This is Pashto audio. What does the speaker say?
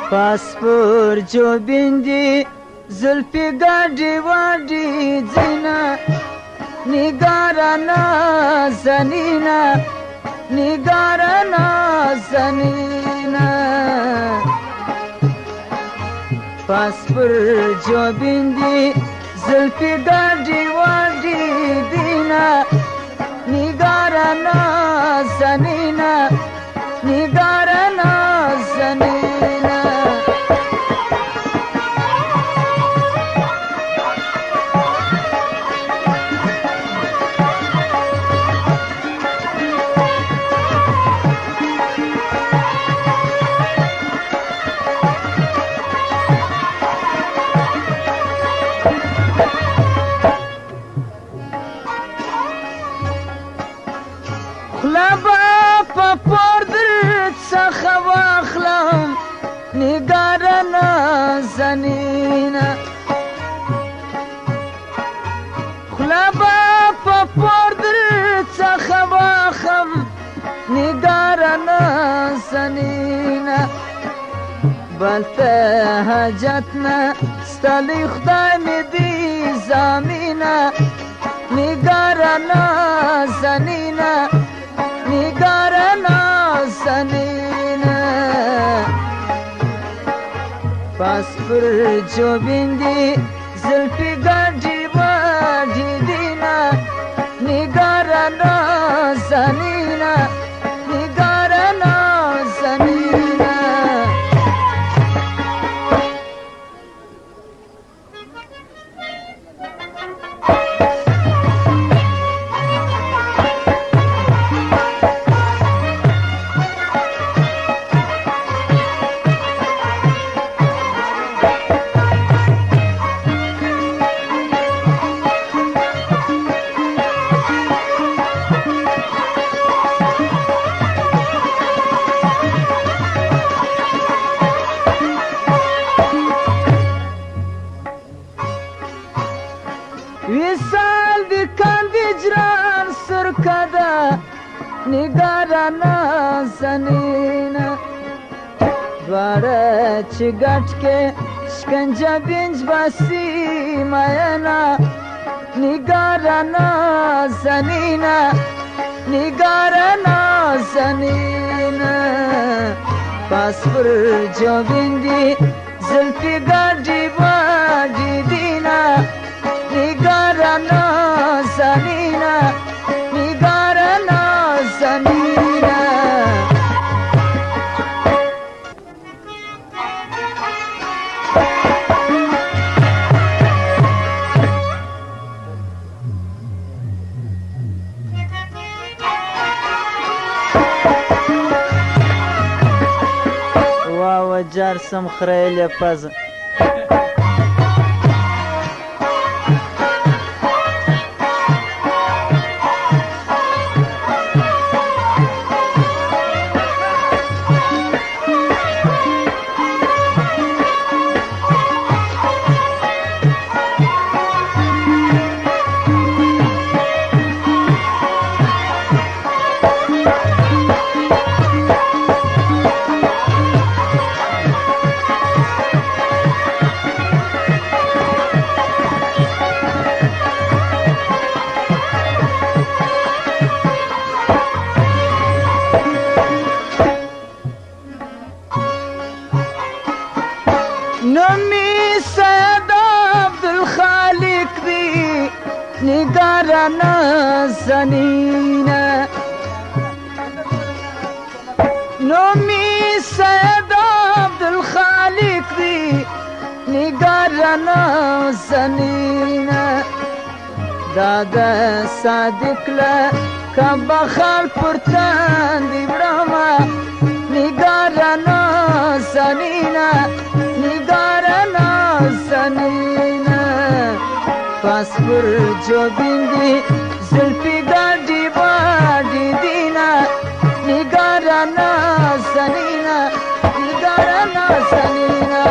پاسپور جو بندی زلفی گاڑی واڑی زینا نگارنا زنینا نگارنا زنینا پاسپور جو بندی زلفی گاڑی واڑی دینا نگارنا زنینا نگارنا زنینا خلابا پاپور در څخه واخلم نگارنا زنینا خلابا پاپور در څخه واخلم نگارنا زنینا بلته حاجتنا ستالی خدای می دی زمینا نگارنا زنینا نگارنا زنینا پاسپور جو بندی زلفی گاڑی واڑی دینا نگارنا زنینا نگارنا زنینا وصال بکن وجران سرکده نگارنا زنینا دواره چه گٹ که شکنجه بینج باسی مینا نگارنا زنینا نگارنا زنینا پاسپور جو بندی زلفی گاڑی واڑی دینا نگارنا زنینا نگارنا زنینا واو جار سم خریل پز نمی سید عبدالخالق دی نگارنا زنینا نمی سید عبدالخالق دی نگارنا زنینا دادا صادق لا کبخال پرتان دی برما نگارنا زنینا نگارنا زنینا پاسپور جو بندی زلفی گاڑی واڑی دینا نگارنا زنینا نگارنا زنینا